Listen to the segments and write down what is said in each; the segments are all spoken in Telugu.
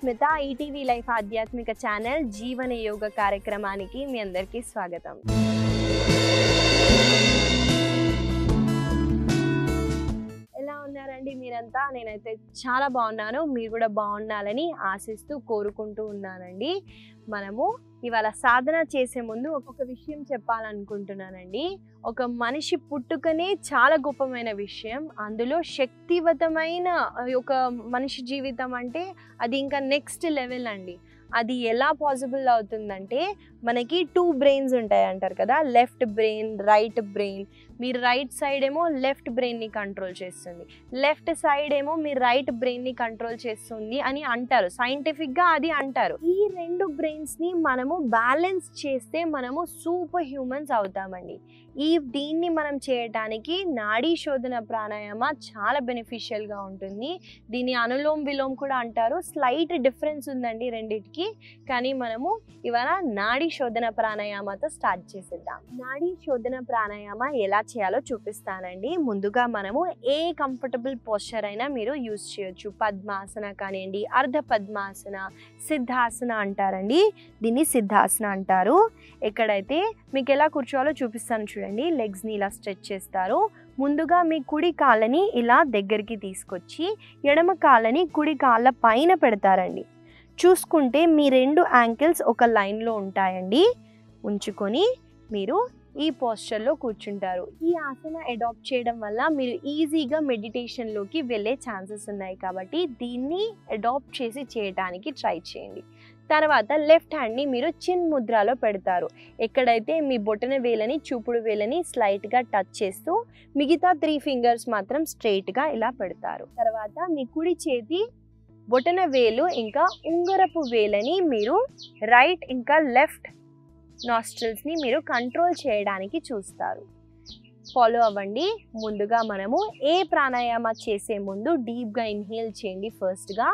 సుష్మిత. ఈటీవీ లైఫ్ ఆధ్యాత్మిక ఛానల్ జీవన యోగ కార్యక్రమానికి మీ అందరికీ స్వాగతం. ఎలా ఉన్నారండి మీరంతా? నేనైతే చాలా బాగున్నాను. మీరు కూడా బాగుండాలని ఆశిస్తూ కోరుకుంటూ ఉన్నానండి. మనము ఇవాళ సాధన చేసే ముందు ఒక విషయం చెప్పాలనుకుంటున్నానండి. ఒక మనిషి పుట్టుకనే చాలా గొప్పమైన విషయం. అందులో శక్తివంతమైన ఒక మనిషి జీవితం అంటే అది ఇంకా నెక్స్ట్ లెవెల్ అండి. అది ఎలా పాసిబుల్ అవుతుందంటే మనకి 2 బ్రెయిన్స్ ఉంటాయి అంటారు కదా, లెఫ్ట్ బ్రెయిన్, రైట్ బ్రెయిన్. మీ రైట్ సైడ్ ఏమో లెఫ్ట్ బ్రెయిన్ని కంట్రోల్ చేస్తుంది, లెఫ్ట్ సైడ్ ఏమో మీ రైట్ బ్రెయిన్ని కంట్రోల్ చేస్తుంది అని అంటారు. సైంటిఫిక్గా అది అంటారు. ఈ 2 బ్రెయిన్స్ని మనము బ్యాలెన్స్ చేస్తే మనము సూపర్ హ్యూమన్స్ అవుతామండి. దీన్ని మనం చేయటానికి నాడీ శోధన ప్రాణాయామ చాలా బెనిఫిషియల్గా ఉంటుంది. దీన్ని అనులోమ్ విలోమ్ కూడా అంటారు. స్లైట్ డిఫరెన్స్ ఉందండి రెండిటికి. కానీ మనము ఇవాళ నాడీ శోధన ప్రాణాయామతో స్టార్ట్ చేసేద్దాం. నాడీ శోధన ప్రాణాయామ ఎలా చేయాలో చూపిస్తానండి. ముందుగా మనము ఏ కంఫర్టబుల్ పోస్చర్ అయినా మీరు యూజ్ చేయొచ్చు. పద్మాసన కానివ్వండి, అర్ధ పద్మాసన, సిద్ధాసన అంటారండి. దీన్ని సిద్ధాసన అంటారు. ఎక్కడైతే మీకు ఎలా కూర్చోవాలో చూపిస్తాను చూడండి. లెగ్స్ని ఇలా స్ట్రెచ్ చేస్తారు. ముందుగా మీ కుడి కాళ్ళని ఇలా దగ్గరికి తీసుకొచ్చి ఎడమ కాళ్ళని కుడి కాళ్ళ పైన పెడతారండి. చూసుకుంటే మీ 2 యాంకిల్స్ ఒక లైన్లో ఉంటాయండి. ఉంచుకొని మీరు ఈ పోస్చర్లో కూర్చుంటారు. ఈ ఆసన అడాప్ట్ చేయడం వల్ల మీరు ఈజీగా మెడిటేషన్లోకి వెళ్ళే ఛాన్సెస్ ఉన్నాయి. కాబట్టి దీన్ని అడాప్ట్ చేసి చేయడానికి ట్రై చేయండి. తర్వాత లెఫ్ట్ హ్యాండ్ని మీరు చిన్ ముద్రలో పెడతారు. ఎక్కడైతే మీ బొటన వేలని, చూపుడు వేలని స్లైట్గా టచ్ చేస్తూ మిగతా 3 ఫింగర్స్ మాత్రం స్ట్రైట్గా ఇలా పెడతారు. తర్వాత మీ కుడి చేతి బొటన వేలు ఇంకా ఉంగరపు వేలని మీరు రైట్ ఇంకా లెఫ్ట్ నాస్ట్రిల్స్ని మీరు కంట్రోల్ చేయడానికి చూస్తారు. ఫాలో అవ్వండి. ముందుగా మనము ఏ ప్రాణాయామ చేసే ముందు డీప్గా ఇన్హేల్ చేయండి. ఫస్ట్గా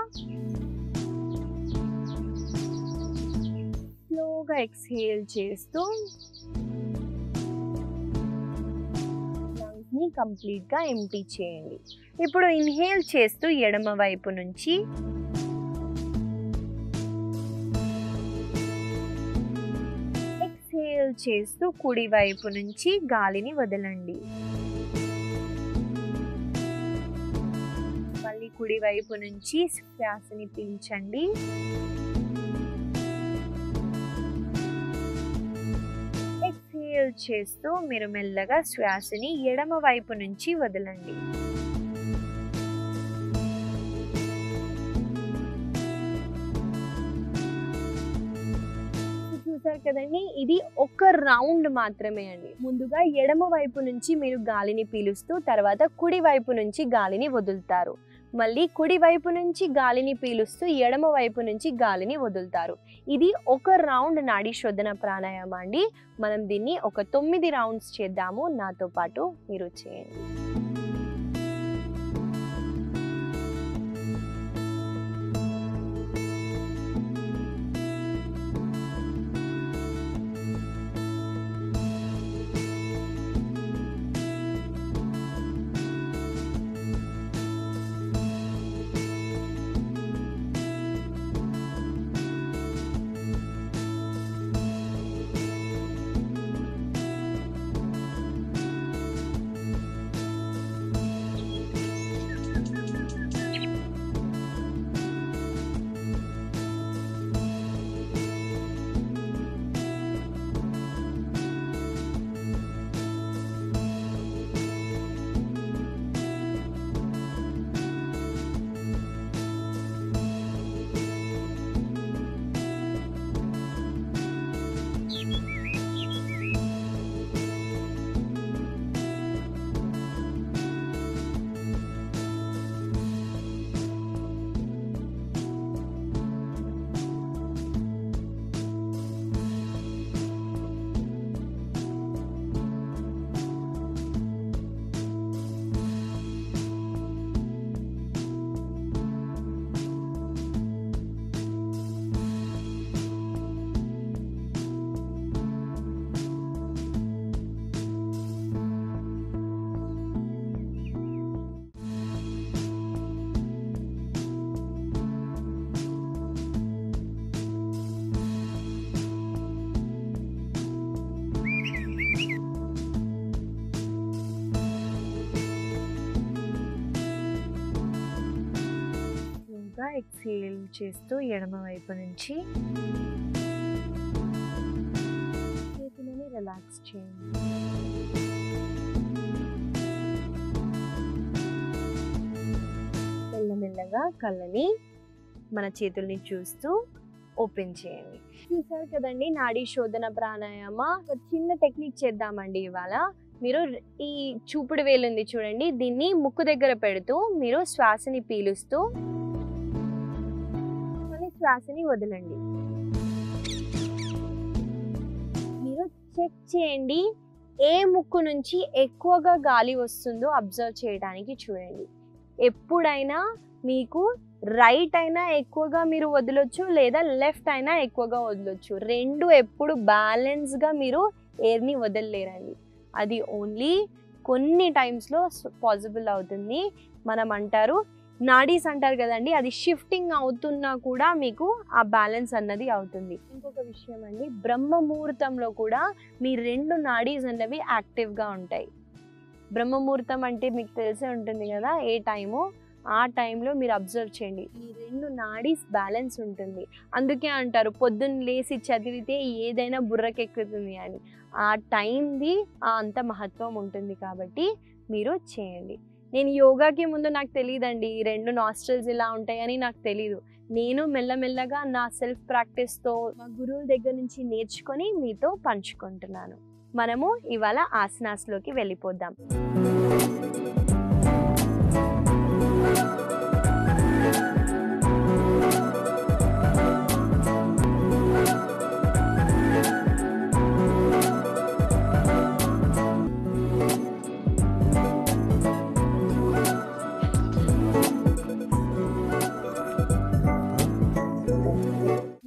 స్లోగా ఎక్స్హేల్ చేస్తూ లంగ్స్ని కంప్లీట్గా ఎంప్టీ చేయండి. ఇప్పుడు ఇన్హేల్ చేస్తూ ఎడమ వైపు నుంచి, ఎక్స్హేల్ చేస్తూ కుడి వైపు నుంచి గాలిని వదలండి. మళ్ళీ కుడి వైపు నుంచి శ్వాసని పీల్చండి. ఎక్స్హేల్ చేస్తూ మీరు మెల్లగా శ్వాసని ఎడమ వైపు నుంచి వదలండి. చూసారు కదండి, ఇది ఒక రౌండ్ మాత్రమే అండి. ముందుగా ఎడమ వైపు నుంచి మీరు గాలిని పీలుస్తూ తర్వాత కుడి వైపు నుంచి గాలిని వదులుతారు. మళ్ళీ కుడి వైపు నుంచి గాలిని పీలుస్తూ ఎడమ వైపు నుంచి గాలిని వదులుతారు. ఇది ఒక రౌండ్ నాడీ శోధన ప్రాణాయామ అండి. మనం దీన్ని ఒక 9 రౌండ్స్ చేద్దాము. నాతో పాటు మీరు చేయండి. ఎక్సేల్ చేస్తూ ఎడమ వైపు నుంచి చేతులని రిలాక్స్ చేయండి. మెల్లమెల్లగా కళ్ళని మన చేతుల్ని చూస్తూ ఓపెన్ చేయండి. చూసారు కదండి నాడీ శోధన ప్రాణాయామ. ఒక చిన్న టెక్నిక్ చేద్దామండి ఇవాళ. మీరు ఈ చూపుడు వేలు ఉంది చూడండి, దీన్ని ముక్కు దగ్గర పెడుతూ మీరు శ్వాసని పీలుస్తూ మళ్ళీ శ్వాసని వదలండి. మీరు చెక్ చేయండి ఏ ముక్కు నుంచి ఎక్కువగా గాలి వస్తుందో అబ్జర్వ్ చేయడానికి చూడండి. ఎప్పుడైనా మీకు రైట్ అయినా ఎక్కువగా మీరు వదలొచ్చు, లేదా లెఫ్ట్ అయినా ఎక్కువగా వదలొచ్చు. రెండు ఎప్పుడు బ్యాలెన్స్గా మీరు ఎయిర్ని వదలలేరండి. అది ఓన్లీ కొన్ని టైమ్స్లో పాసిబుల్ అవుతుంది. మనం అంటారు నాడీస్ అంటారు కదండి, అది షిఫ్టింగ్ అవుతున్నా కూడా మీకు ఆ బ్యాలెన్స్ అన్నది అవుతుంది. ఇంకొక విషయం అండి, బ్రహ్మ ముహూర్తంలో కూడా మీ రెండు నాడీస్ అన్నవి యాక్టివ్గా ఉంటాయి. బ్రహ్మ ముహూర్తం అంటే మీకు తెలిసే ఉంటుంది కదా ఏ టైము. ఆ టైంలో మీరు అబ్జర్వ్ చేయండి, ఈ రెండు నాడీస్ బ్యాలెన్స్ ఉంటుంది. అందుకే అంటారు పొద్దున్న లేచి చదివితే ఏదైనా బుర్రకెక్కుతుంది అని. ఆ టైంది అంత మహత్వం ఉంటుంది కాబట్టి మీరు చేయండి. నేను యోగాకి ముందు నాకు తెలియదండి ఈ రెండు నాస్ట్రల్స్ ఇలా ఉంటాయని నాకు తెలీదు. నేను మెల్లమెల్లగా నా సెల్ఫ్ ప్రాక్టీస్తో మా గురువుల దగ్గర నుంచి నేర్చుకొని మీతో పంచుకుంటున్నాను. మనము ఇవాళ ఆసనాస్లోకి వెళ్ళిపోదాం.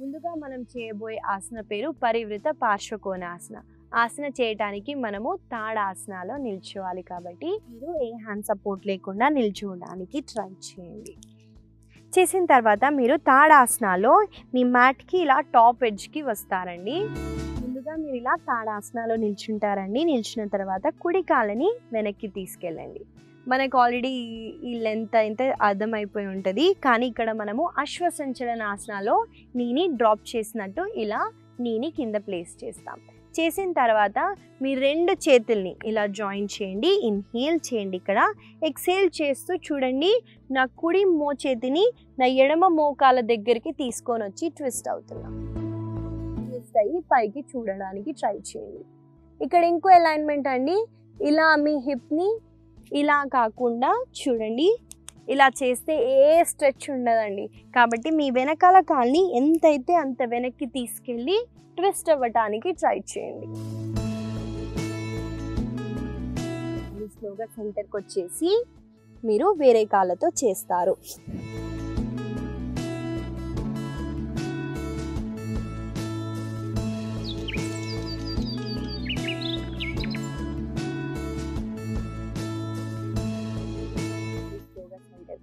ముందుగా మనం చేయబోయే ఆసన పేరు పరివృత పార్శ్వకోణాసన. ఆసన చేయటానికి మనము తాడాసనాలో నిల్చోవాలి కాబట్టి మీరు ఏ హ్యాండ్ సపోర్ట్ లేకుండా నిల్చోవడానికి ట్రై చేయండి. చేసిన తర్వాత మీరు తాడాసనాలో మీ మ్యాట్కి ఇలా టాప్ ఎడ్జ్కి వస్తారండి. ముందుగా మీరు ఇలా తాడాసనాలో నిల్చుంటారండి. నిల్చున్న తర్వాత కుడి కాళ్ళని వెనక్కి తీసుకెళ్ళండి. మనకు ఆల్రెడీ ఈ లెంత్ అయితే అర్థమైపోయి ఉంటుంది, కానీ ఇక్కడ మనము అశ్వసంచలన ఆసనాలో నీని డ్రాప్ చేసినట్టు ఇలా నీని కింద ప్లేస్ చేస్తాం. చేసిన తర్వాత మీ రెండు చేతుల్ని ఇలా జాయిన్ చేయండి. ఇన్హేల్ చేయండి. ఇక్కడ ఎక్సేల్ చేస్తూ చూడండి, నా కుడి మోచేతిని నా ఎడమ మోకాల దగ్గరికి తీసుకొని వచ్చి ట్విస్ట్ అవుతున్నా. ట్విస్ట్ అయ్యి పైకి చూడడానికి ట్రై చేయండి. ఇక్కడ ఇంకో అలైన్మెంట్ అండి, ఇలా మీ హిప్ని ఇలా కాకుండా చూడండి, ఇలా చేస్తే ఏ స్ట్రెచ్ ఉండదండి. కాబట్టి మీ వెనకాల కాల్ని ఎంతైతే అంత వెనక్కి తీసుకెళ్ళి ట్విస్ట్ అవ్వటానికి ట్రై చేయండి. స్లోగా సెంటర్కి వచ్చేసి మీరు వేరే కాళ్ళతో చేస్తారు.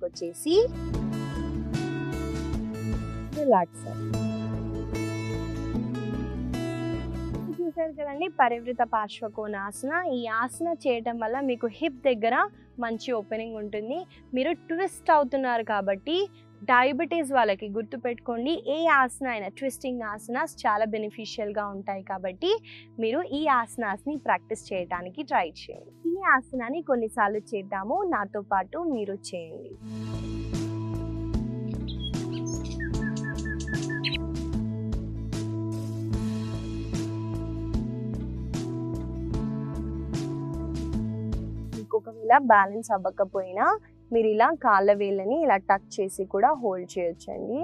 వచ్చేసి రిలాక్స్. చూసారు కదండి పరివృత పార్శ్వకోణాసన. ఈ ఆసన చేయటం వల్ల మీకు హిప్ దగ్గర మంచి ఓపెనింగ్ ఉంటుంది. మీరు ట్విస్ట్ అవుతున్నారు కాబట్టి డయాబెటీస్ వాళ్ళకి గుర్తుపెట్టుకోండి, ఏ ఆసన అయినా ట్విస్టింగ్ ఆసనాస్ చాలా బెనిఫిషియల్గా ఉంటాయి. కాబట్టి మీరు ఈ ఆసనాస్ని ప్రాక్టీస్ చేయడానికి ట్రై చేయండి. ఈ ఆసనాన్ని కొన్నిసార్లు చేద్దాము, నాతో పాటు మీరు చేయండి. ఒకవేళ బ్యాలెన్స్ అవ్వకపోయినా మీరు ఇలా కాళ్ళ వేళ్ళని ఇలా టచ్ చేసి కూడా హోల్డ్ చేయొచ్చండి.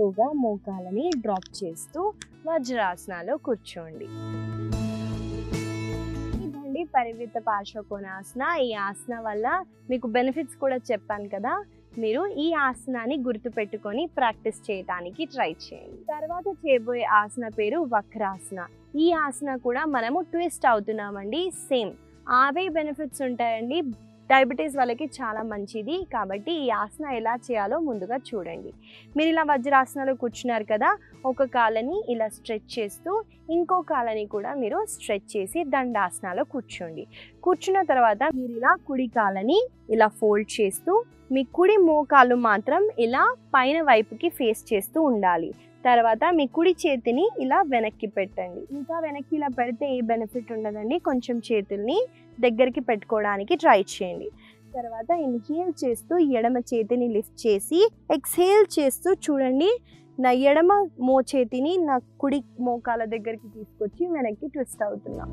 స్లోగా మోకాలని డ్రాప్ చేస్తూ వజ్రాసనాలో కూర్చోండి. ఇదండి పరివృత్త పార్శ్వకోణాసన. ఈ ఆసన వల్ల మీకు బెనిఫిట్స్ కూడా చెప్పాను కదా, మీరు ఈ ఆసనాన్ని గుర్తుపెట్టుకొని ప్రాక్టీస్ చేయడానికి ట్రై చేయండి. తర్వాత చేయబోయే ఆసన పేరు వక్రాసన. ఈ ఆసన కూడా మనము ట్విస్ట్ అవుతున్నామండి. సేమ్ అవే బెనిఫిట్స్ ఉంటాయండి. డయాబెటీస్ వాళ్ళకి చాలా మంచిది. కాబట్టి ఈ ఆసన ఎలా చేయాలో ముందుగా చూడండి. మీరు ఇలా వజ్రాసనలో కూర్చున్నారు కదా, ఒక కాళ్ళని ఇలా స్ట్రెచ్ చేస్తూ ఇంకో కాళ్ళని కూడా మీరు స్ట్రెచ్ చేసి దండాసనాలో కూర్చోండి. కూర్చున్న తర్వాత మీరు ఇలా కుడి కాళ్ళని ఇలా ఫోల్డ్ చేస్తూ మీ కుడి మోకాళ్ళు మాత్రం ఇలా పైన వైపుకి ఫేస్ చేస్తూ ఉండాలి. తర్వాత మీ కుడి చేతిని ఇలా వెనక్కి పెట్టండి. ఇంకా వెనక్కి ఇలా పెడితే ఏ బెనిఫిట్ ఉండదండి. కొంచెం చేతుల్ని దగ్గరికి పెట్టుకోవడానికి ట్రై చేయండి. తర్వాత ఇన్హేల్ చేస్తూ ఎడమ చేతిని లిఫ్ట్ చేసి ఎక్స్హేల్ చేస్తూ చూడండి, నా ఎడమ చేతిని నా కుడి మోకాల దగ్గరికి తీసుకొచ్చి వెనక్కి ట్విస్ట్ అవుతున్నా.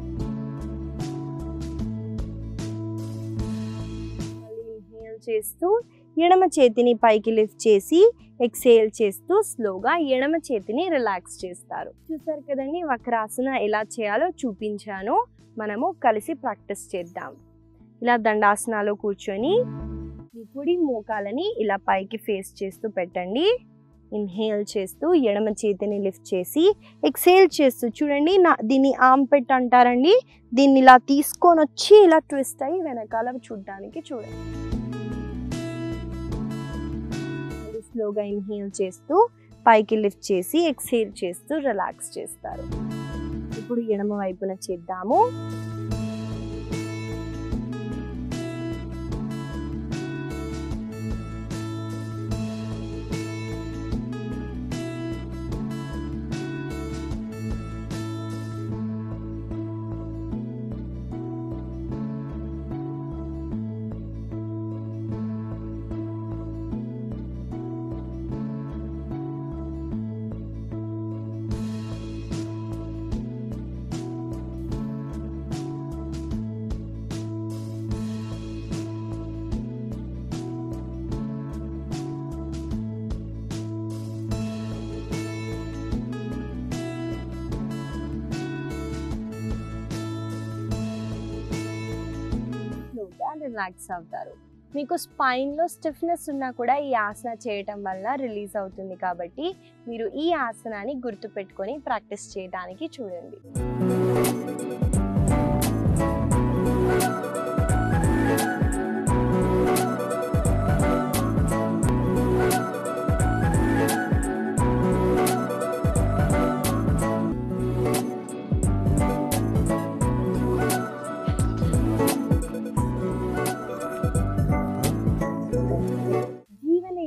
ఇన్హేల్ చేస్తూ ఎడమ చేతిని పైకి లిఫ్ట్ చేసి ఎక్స్హేల్ చేస్తూ స్లోగా ఎడమ చేతిని రిలాక్స్ చేస్తారు. చూసారు కదండి, వక్రాసన ఎలా చేయాలో చూపించాను. మనము కలిసి ప్రాక్టీస్ చేద్దాం. ఇలా దండాసనాలో కూర్చొని మీ కుడి మోకాలని ఇలా పైకి ఫేస్ చేస్తూ పెట్టండి. ఇన్హేల్ చేస్తూ ఎడమ చేతిని లిఫ్ట్ చేసి ఎక్స్హేల్ చేస్తూ చూడండి, దీన్ని ఆర్మ్ పిట్ అంటారండి. దీన్ని ఇలా తీసుకొని వచ్చి ఇలా ట్విస్ట్ అయ్యి వెనకాల చూడడానికి చూడండి. స్లోగా ఇన్హేల్ చేస్తూ పైకి లిఫ్ట్ చేసి ఎక్స్హేల్ చేస్తూ రిలాక్స్ చేస్తారు. ఇప్పుడు ఎడమ వైపున చేద్దాము. రిలాక్స్ అవుతారు. మీకు స్పైన్లో స్టిఫ్నెస్ ఉన్నా కూడా ఈ ఆసన చేయటం వల్ల రిలీజ్ అవుతుంది. కాబట్టి మీరు ఈ ఆసనాన్ని గుర్తుపెట్టుకొని ప్రాక్టీస్ చేయడానికి చూడండి.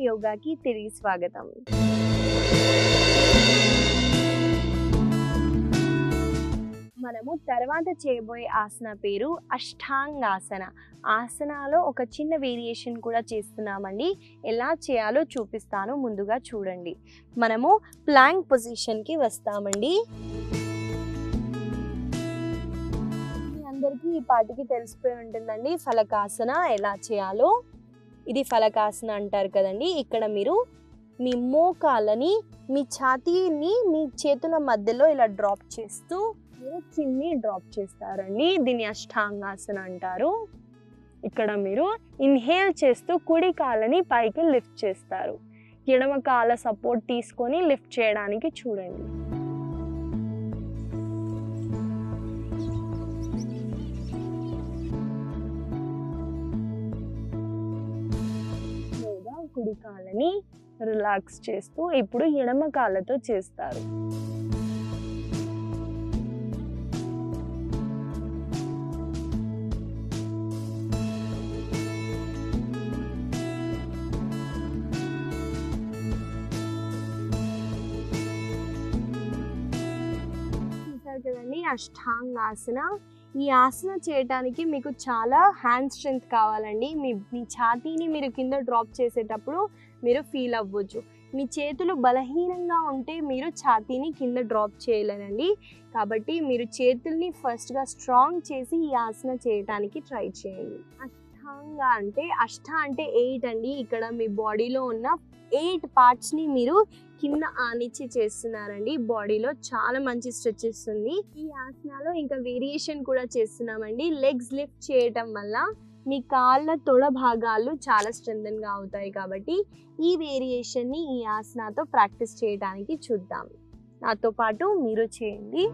యోగాకి తిరిగి స్వాగతం. మనము తర్వాత చేయబోయే ఆసన పేరు అష్టాంగాసన. ఆసనాలో ఒక చిన్న వేరియేషన్ కూడా చేస్తున్నామండి. ఎలా చేయాలో చూపిస్తాను, ముందుగా చూడండి. మనము ప్లాంక్ పొజిషన్కి వస్తామండి. మీ అందరికీ ఈ పాటికి తెలిసిపోయి ఉంటుందండి ఫలకాసన ఎలా చేయాలో. ఇది ఫలకాసన అంటారు కదండి. ఇక్కడ మీరు మీ మోకాళ్ళని మీ ఛాతీని మీ చేతుల మధ్యలో ఇలా డ్రాప్ చేస్తూ మీరు చిన్ని డ్రాప్ చేస్తారండి. దీన్ని అష్టాంగాసన అంటారు. ఇక్కడ మీరు ఇన్హేల్ చేస్తూ కుడి కాళ్ళని పైకి లిఫ్ట్ చేస్తారు. ఎడమ కాళ్ళ సపోర్ట్ తీసుకొని లిఫ్ట్ చేయడానికి చూడండి. కుడి కాళ్ళని రిలాక్స్ చేస్తూ ఇప్పుడు ఎడమ కాళ్ళతో చేస్తారు. చూసారు కదండి అష్టాంగాసన. ఈ ఆసన చేయడానికి మీకు చాలా హ్యాండ్ స్ట్రెంగ్త్ కావాలండి. మీ ఛాతీని మీరు కింద డ్రాప్ చేసేటప్పుడు మీరు ఫీల్ అవ్వచ్చు. మీ చేతులు బలహీనంగా ఉంటే మీరు ఛాతీని కింద డ్రాప్ చేయలేరండి. కాబట్టి మీరు చేతుల్ని ఫస్ట్గా స్ట్రాంగ్ చేసి ఈ ఆసన చేయడానికి ట్రై చేయండి. అష్టాంగ అంటే 8 అండి. ఇక్కడ మీ బాడీలో ఉన్న 8 పార్ట్స్ని మీరు కింద ఆనిచ్చి చేస్తున్నారండి. బాడీలో చాలా మంచి స్ట్రెచ్ ఇస్తుంది. ఈ ఆసనాలో ఇంకా వేరియేషన్ కూడా చేస్తున్నామండి. లెగ్స్ లిఫ్ట్ చేయటం వల్ల మీ కాళ్ళ తొడ భాగాలు చాలా స్ట్రెంథన్గా అవుతాయి. కాబట్టి ఈ వేరియేషన్ని ఈ ఆసనాతో ప్రాక్టీస్ చేయడానికి చూద్దాం. నాతో పాటు మీరు చేయండి.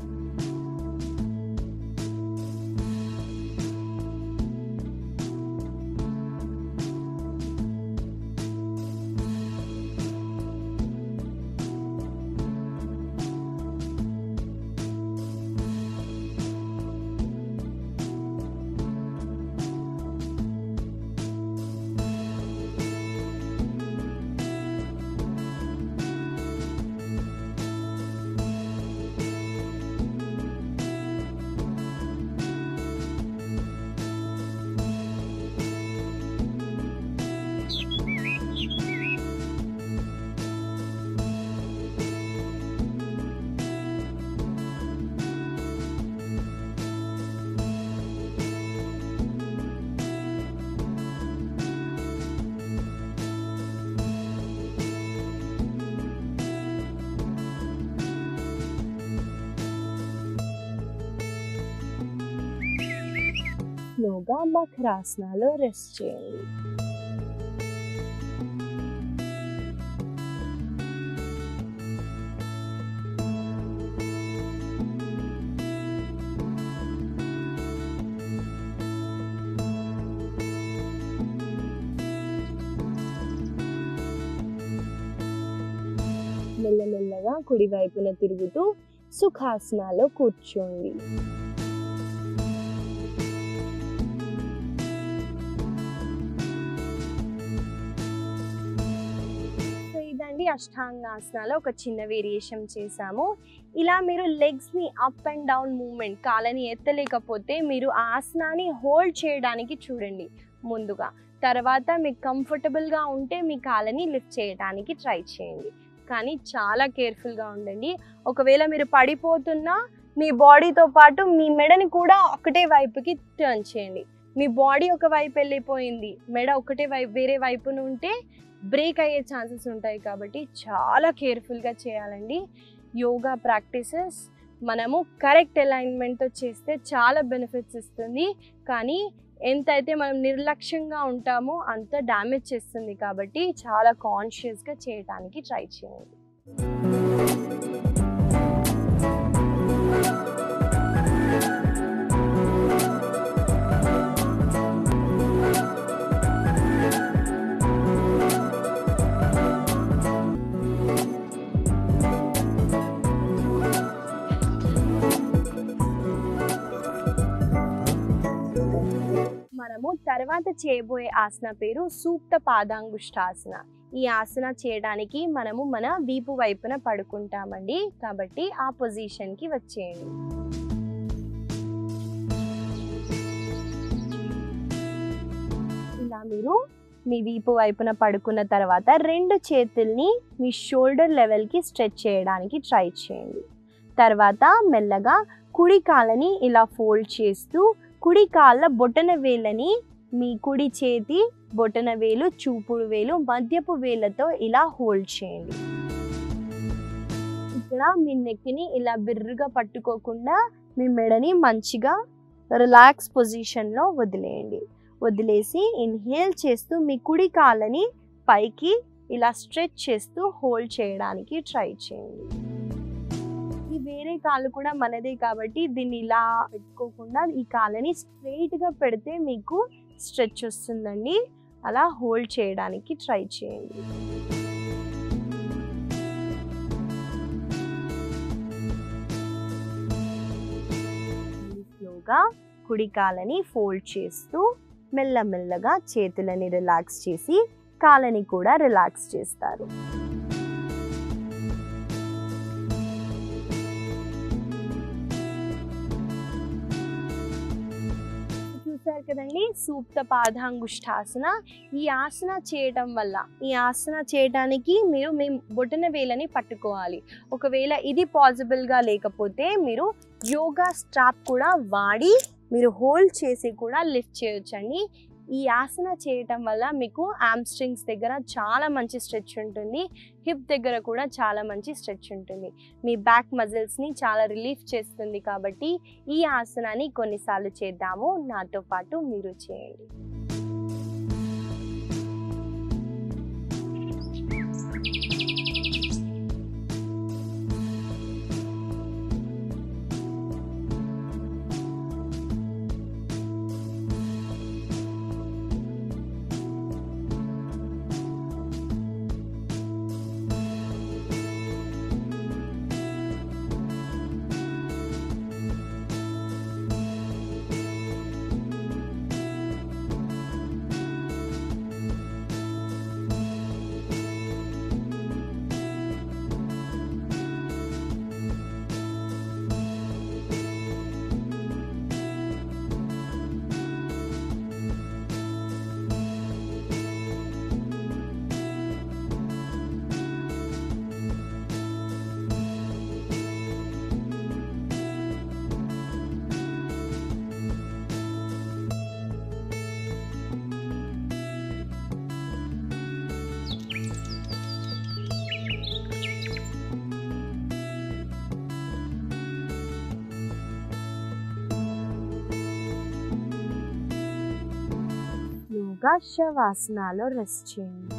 స్లోగా మకరాసనాలో రెస్ట్ చేయండి. మెల్లమెల్లగా కుడి వైపున తిరుగుతూ సుఖాసనాలో కూర్చోండి. అష్టాంగాసనాలో ఒక చిన్న వేరియేషన్ చేసాము. ఇలా మీరు లెగ్స్ని అప్ అండ్ డౌన్ మూవ్మెంట్, కాళ్ళని ఎత్తలేకపోతే మీరు ఆసనాన్ని హోల్డ్ చేయడానికి చూడండి ముందుగా. తర్వాత మీకు కంఫర్టబుల్గా ఉంటే మీ కాళ్ళని లిఫ్ట్ చేయడానికి ట్రై చేయండి. కానీ చాలా కేర్ఫుల్గా ఉండండి. ఒకవేళ మీరు పడిపోతున్నా మీ బాడీతో పాటు మీ మెడని కూడా ఒకటే వైపుకి టర్న్ చేయండి. మీ బాడీ ఒక వైపు వెళ్ళిపోయింది, మెడ ఒకటే వేరే వైపున ఉంటే బ్రేక్ అయ్యే ఛాన్సెస్ ఉంటాయి. కాబట్టి చాలా కేర్ఫుల్గా చేయాలండి. యోగా ప్రాక్టీసెస్ మనము కరెక్ట్ అలైన్మెంట్తో చేస్తే చాలా బెనిఫిట్స్ ఇస్తుంది. కానీ ఎంతైతే మనం నిర్లక్ష్యంగా ఉంటామో అంత డ్యామేజ్ చేస్తుంది. కాబట్టి చాలా కాన్షియస్గా చేయడానికి ట్రై చేయండి. మనము తర్వాత చేయబోయే ఆసన పేరు సూక్త పాదాంగుష్టాసన. ఈ ఆసన చేయడానికి మనము మన వీపు వైపున పడుకుంటామండి. కాబట్టి ఆ పొజిషన్కి వచ్చేయండి. ఇలా మీరు మీ వీపు వైపున పడుకున్న తర్వాత 2 చేతుల్ని మీ షోల్డర్ లెవెల్కి స్ట్రెచ్ చేయడానికి ట్రై చేయండి. తర్వాత మెల్లగా కుడి కాళ్ళని ఇలా ఫోల్డ్ చేస్తూ కుడి కాళ్ళ బొటన వేళ్ళని మీ కుడి చేతి బొటన వేలు, చూపుడు వేలు, మధ్యపు వేళ్ళతో ఇలా హోల్డ్ చేయండి. ఇక్కడ మీ నెక్ని ఇలా బిర్రుగా పట్టుకోకుండా మీ మెడని మంచిగా రిలాక్స్ పొజిషన్లో వదిలేయండి. వదిలేసి ఇన్హేల్ చేస్తూ మీ కుడి కాళ్ళని పైకి ఇలా స్ట్రెచ్ చేస్తూ హోల్డ్ చేయడానికి ట్రై చేయండి. ఈ వేరే కాళ్ళు కూడా మనదే కాబట్టి దీన్ని ఇలా పెట్టుకోకుండా ఈ కాళ్ళని స్ట్రైట్గా పెడితే మీకు స్ట్రెచ్ వస్తుందండి. అలా హోల్డ్ చేయడానికి ట్రై చేయండి. స్లోగా కుడి కాళ్ళని ఫోల్డ్ చేస్తూ మెల్లమెల్లగా చేతులని రిలాక్స్ చేసి కాళ్ళని కూడా రిలాక్స్ చేస్తారు. చూసారు కదండి, సూక్త పాదాంగుష్టాసన. ఈ ఆసన చేయటం వల్ల, ఈ ఆసన చేయడానికి మీరు మీ బొటన వేలని పట్టుకోవాలి. ఒకవేళ ఇది పాసిబుల్గా లేకపోతే మీరు యోగా స్ట్రాప్ కూడా వాడి మీరు హోల్డ్ చేసి కూడా లిఫ్ట్ చేయొచ్చండి. ఈ ఆసన చేయటం వల్ల మీకు హామ్‌స్ట్రింగ్స్ దగ్గర చాలా మంచి స్ట్రెచ్ ఉంటుంది. హిప్ దగ్గర కూడా చాలా మంచి స్ట్రెచ్ ఉంటుంది. మీ బ్యాక్ మజిల్స్‌ని చాలా రిలీఫ్ చేస్తుంది కాబట్టి ఈ ఆసనాన్ని కొన్నిసార్లు చేద్దాము. నాతో పాటు మీరు చేయండి. శవాసనాలో రెస్ట్ చేయండి.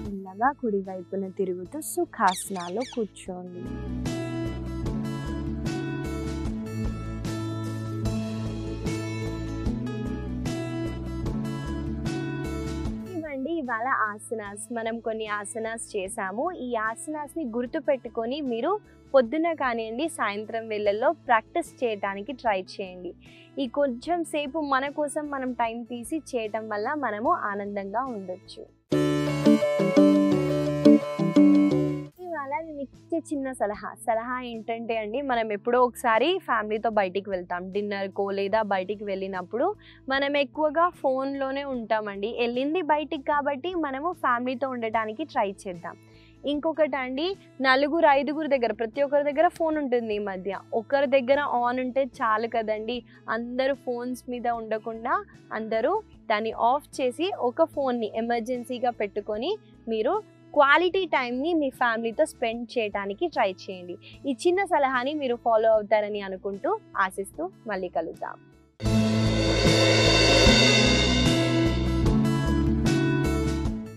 మెల్లగా కుడి వైపున తిరుగుతూ సుఖాసనాలో కూర్చోండి. ఇవాళ ఆసనాస్ మనం కొన్ని ఆసనాస్ చేసాము. ఈ ఆసనాస్ని గుర్తుపెట్టుకొని మీరు పొద్దున కానివ్వండి సాయంత్రం వేళల్లో ప్రాక్టీస్ చేయడానికి ట్రై చేయండి. ఈ కొంచెం సేపు మన కోసం మనం టైం తీసి చేయటం వల్ల మనము ఆనందంగా ఉండొచ్చు. నేను ఇచ్చే చిన్న సలహా ఏంటంటే అండి, మనం ఎప్పుడో ఒకసారి ఫ్యామిలీతో బయటికి వెళ్తాం డిన్నర్కో లేదా బయటికి వెళ్ళినప్పుడు మనం ఎక్కువగా ఫోన్లోనే ఉంటామండి. వెళ్ళింది బయటికి కాబట్టి మనము ఫ్యామిలీతో ఉండటానికి ట్రై చేద్దాం. ఇంకొకటి అండి, 4-5 దగ్గర ప్రతి ఒక్కరి దగ్గర ఫోన్ ఉంటుంది. ఈ మధ్య ఒకరి దగ్గర ఆన్ ఉంటే చాలు కదండి. అందరూ ఫోన్స్ మీద ఉండకుండా అందరూ దాన్ని ఆఫ్ చేసి ఒక ఫోన్ని ఎమర్జెన్సీగా పెట్టుకొని మీరు క్వాలిటీ టైంని మీ ఫ్యామిలీతో స్పెండ్ చేయడానికి ట్రై చేయండి. ఈ చిన్న సలహాని మీరు ఫాలో అవుతారని అనుకుంటూ ఆశిస్తూ మళ్ళీ కలుద్దాం.